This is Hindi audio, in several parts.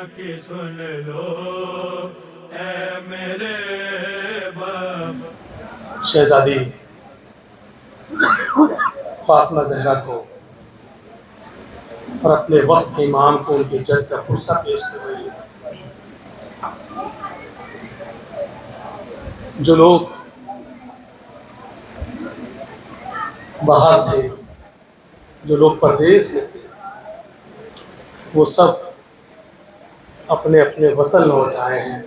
की सुन लो ऐ मेरे बाबा। शहजादी फातिमा जहरा को और अपने वक्त के इमाम को उनके जज का पुरसा पेश कर रही है। जो लोग बाहर थे, जो लोग परदेश में थे, वो सब अपने अपने वतन लौट आए हैं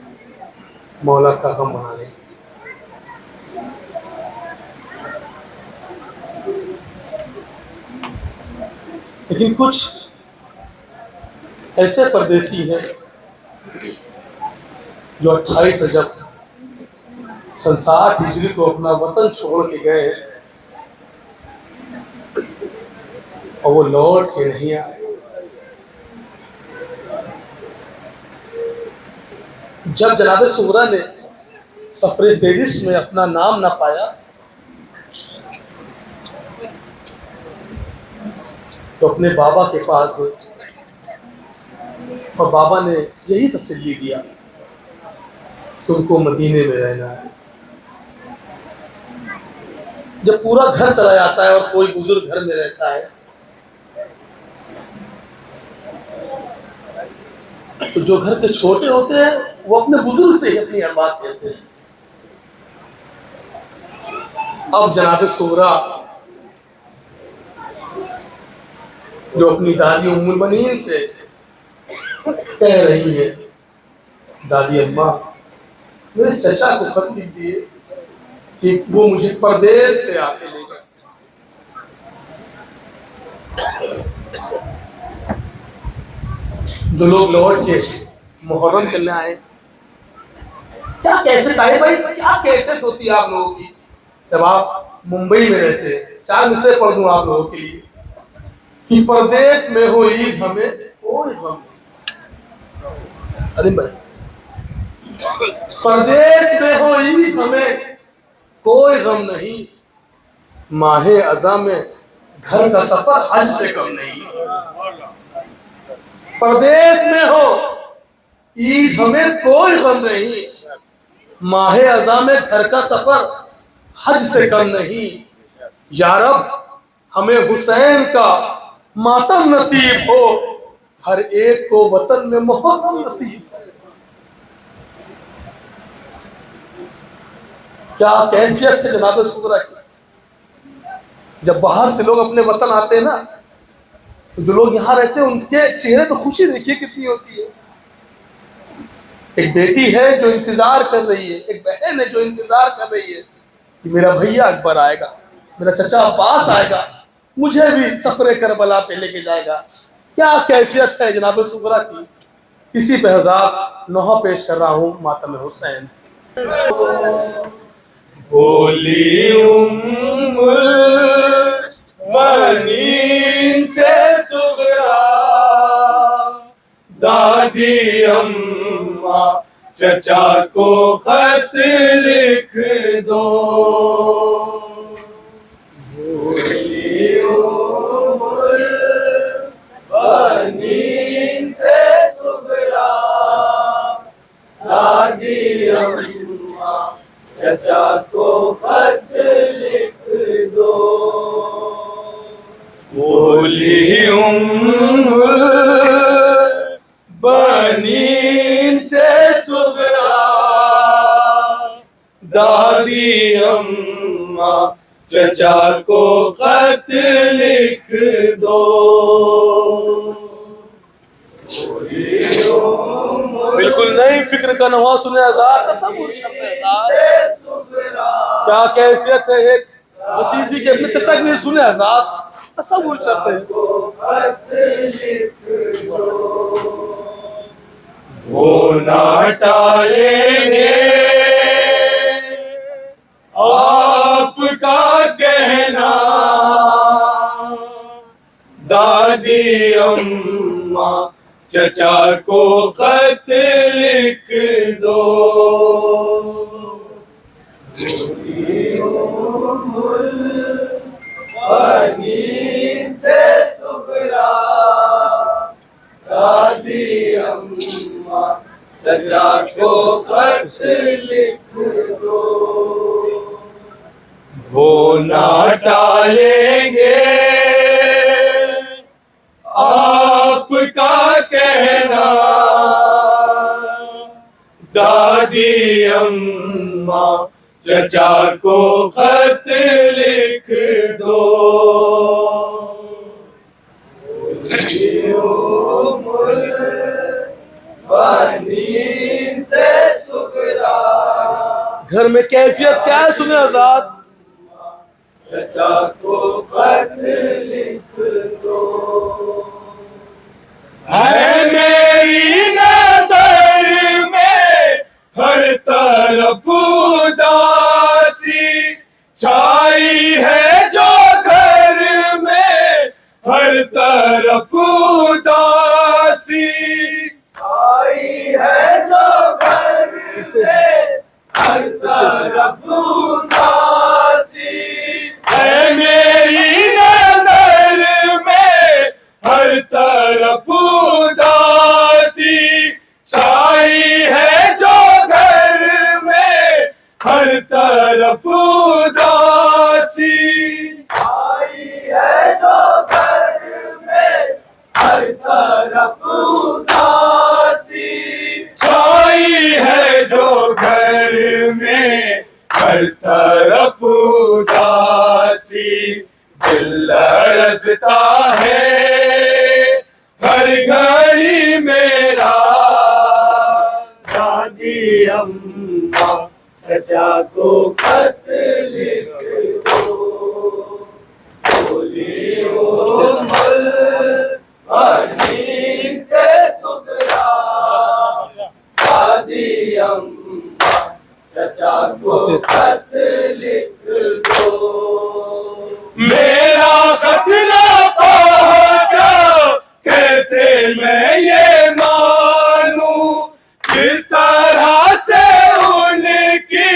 मौला का गम मनाने के लिए। लेकिन कुछ ऐसे परदेसी हैं जो 28 रजब सन 60 हिजरी को अपना वतन छोड़ के गए और वो लौट के नहीं आए। जब जनाब सुगरा ने सफरे फेरिस में अपना नाम ना पाया तो अपने बाबा के पास गए और बाबा ने यही तसल्ली दिया, तुमको मदीने में रहना है। जब पूरा घर चला जाता है और कोई बुजुर्ग घर में रहता है तो जो घर के छोटे होते हैं वो अपने बुजुर्ग से ही अपनी हर बात कहते हैं। अब जनाब सूरा जो अपनी दादी उम्मुल मनीन से कह रही है, दादी अम्मा मेरे चचा को खत लिख दिए कि वो मुझे परदेश से आके ले जाए। जो लोग लौट के मुहर्रम करने आए, क्या कैसे आए भाई, क्या कैसे होती है आप लोगों की? जब आप मुंबई में रहते हैं, 4 मिसरे पढ़ दूं आप लोगों के लिए कि परदेश में हो ईद हमें कोई गम नहीं। अलीम भाई, परदेश में हो ईद हमें कोई गम नहीं, माहे अज़ा में घर का सफर हज से कम नहीं। परदेश में हो ईद हमें कोई गम नहीं, माहे अज़ा में घर का सफर हज से कम नहीं। या रब हमें हुसैन का मातम नसीब हो, हर एक को वतन में मुहर्रम नसीब हो। क्या कैफियत है जनाब सुगरा की। जब बाहर से लोग अपने वतन आते हैं ना तो जो लोग यहाँ रहते हैं उनके चेहरे पर खुशी देखिए कितनी होती है। एक बेटी है जो इंतजार कर रही है, एक बहन है जो इंतजार कर रही है कि मेरा भैया अकबर आएगा, मेरा चचा अब्बास आएगा, मुझे भी सफरे करबला पे लेके जाएगा। क्या कैफियत है जनाब सुगरा की। इसी पे हज़ार नोहा पेश कर रहा हूँ मातम हुसैन। बोली उम्मुल मनीन से सुगरा, दादी अम्मा चचा को खत लिख दो। बोली उम्मुल मनीन से सुगरा, दादी अम्मा चचा को खत लिख दो। बोली उम्मुल बनीन से सुगरा, दादी अम्मा चचा को खत लिख दो। बिल्कुल नहीं फिक्र का नवा सुने आजाद तसव्वुर छपे क्या कैफियत है। एक भतीजी के अपने चचा के लिए सुने आजाद तसव्वुर छपे। वो ना टालेंगे आपका कहना, दादी अम्मा चचा को खत लिख दो। बनीन से सुगरा, दादी अम्मा अम्मा चचा को खत लिख दो, वो ना टालेंगे आपका कहना। दादी अम्मा चचा को खत लिख दो, नींद से सुगरा। घर में कैफियत क्या है सुने आजाद। चचा को खत लिख दो, है मेरी नजर में हर तरफ उदासी छाई है, जो घर में हर तरफ उदासी छाई है, जो घर में हर तरफ उदासी। है मेरी नजर में हर तरफ उदासी छाई है, जो घर में हर तरफ उदासी छाई है, जो घर में हर तरफ उदासी छाई है, जो घर में हर तरफ उदासी। दिल लरज़ता है हर घड़ी मेरा, दादी अम्मा चचा को खत लिख दो, बोलियो नींद से सुगरा। दादी अम्मा चचा को खत लिख दो, मेरा खत ना पहुंचा कैसे मैं ये मानूं, किस तरह से उनकी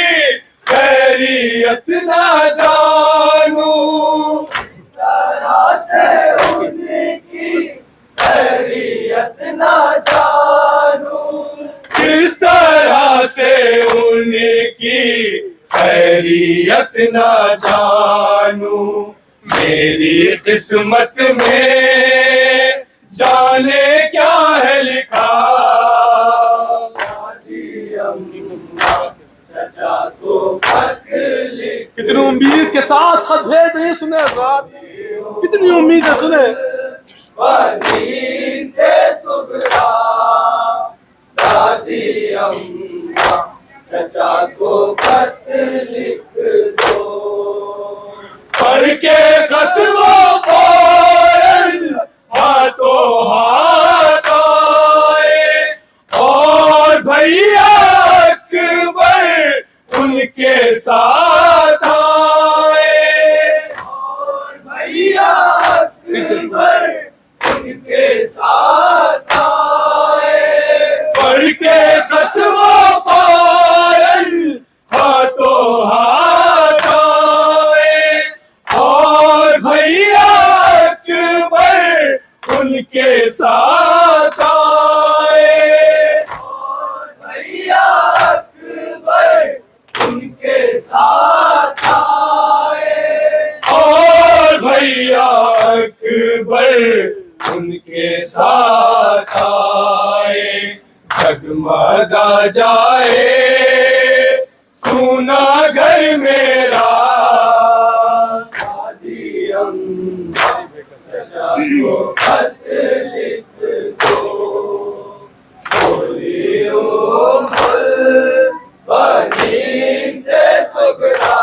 खैरियत ना जानूं, किस तरह से उनकी खैरियत ना जानूं, किस तरह से उनकी खैरियत ना जानूं। मेरी किस्मत में जाने क्या है लिखा, दादी अम्मा चचा को खत लिख। कितनी उम्मीद के साथ खत भेज रही सुने आजाद, कितनी उम्मीद है सुने। नींद से सुगरा, दादी अम्मा चचा को खत लिख दो, पढ़ के खत वो फौरन हाथों हाथ आए, और भैया अकबर उनके साथ आए, और भैया अकबर उनके साथ आए। पढ़ के खत वो फौरन हाथों हाथ आए, और भैया अकबर उनके साथ आए, और भैया अकबर उनके साथ आए, और भैया अकबर उनके साथ आए। जगमगा जाए सुना घर मेरा, दादी अम्मा चचा को खत लिख दो, बोलियो नींद से सुगरा।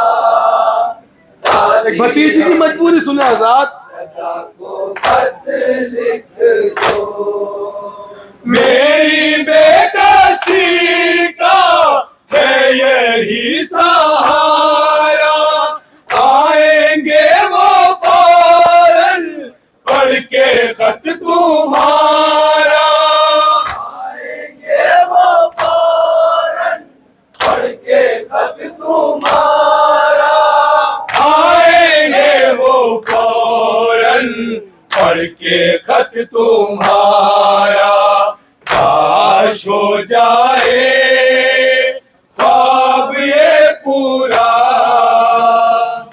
एक भतीजी की मजबूरी सुने आजाद, चचा को खत लिख दो, मेरी बेकसी का है यही सहारा, आएंगे वो फौरन पढ़ के खत तुम्हारा, आएंगे वो फौरन पढ़ के खत तुम्हारा, आएंगे वो फौरन पढ़ के खत तुम्हारा। जाए ख्वाब ये पूरा।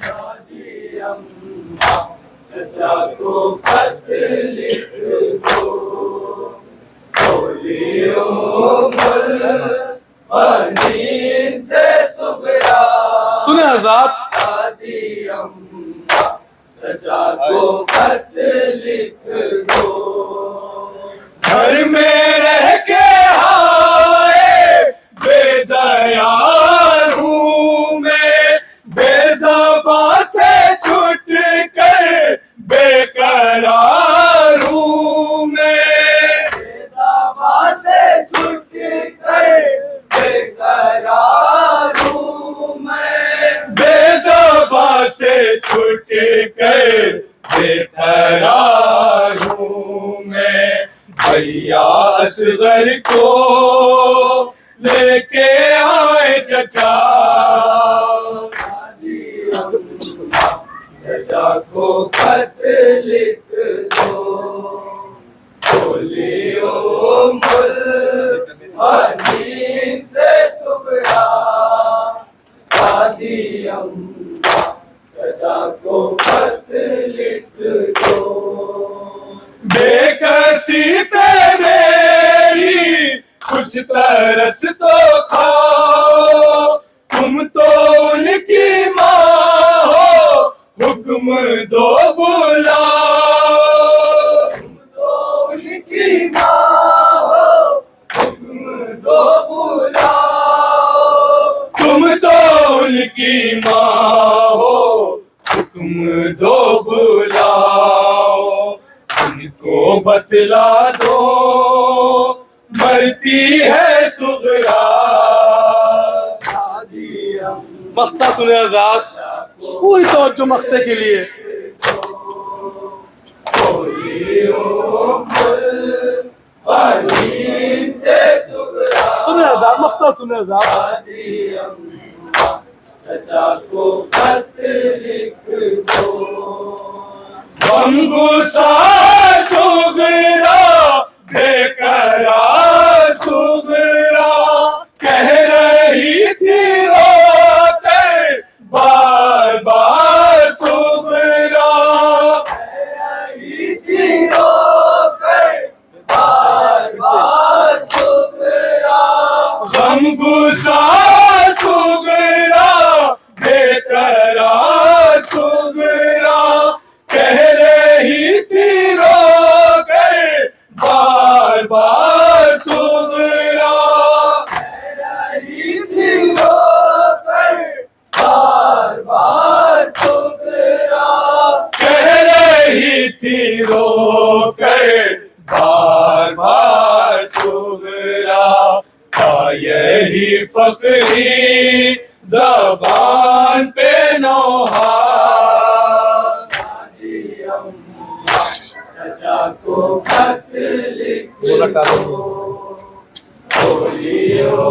दादी अम्मा चचा को खत लिख दो, बोलियो मुल्तानी से सुगरा। सुने आजाद, दादी अम्मा चचा को खत लिख दो, घर में रह के हाय बेदयार हूँ मैं, बेज़बां से छूट कर बेकरार हूँ मैं, बेज़बां से छूट कर बेकरार हूँ मैं, बेज़बां से छूट कर बेकरार हूँ मैं। भैया असगर को लेके आए चचा, दादी अम्मा चचा को खत लिख दो, बोलियो मुल्तानी से सुगरा। दादी अम्मा चचा को खत लिख दो, बेकसी पे मेरी कुछ तरस तो खाओ, तुम तो उनकी माँ हो हुक्म दो बुलाओ, तुम तो उनकी माँ हो हुक्म दो बुलाओ, तुम तो उनकी माँ हो हुक्म दो बुलाओ। उनको बतला दो मरती है सुगरा। दादी अम्मा मख्ता सुने आजाद, पूरी तवज्जो मख्ते के लिए। बोलियो मुल्तानी से सुगरा। सुने आजाद, मख्ता सुने आजाद। दादी अम्मा चचा को खत लिख दो, गम गुसार सुगरा बेकरार सुगरा, कह रही थी रोते बार बार सुगरा, कह रही थी रोते बार बार सुगरा, गम गुसार सुगरा बेकरार सुगरा, कह रही थी रो कर बार बार सुगरा, कह रही थी रो कर बार बार सुगरा, कह रही थी रो कर बार बार सुगरा। था यही फख्री ज़बान पे नौहा, चचा को खत लिख दो, बोलियो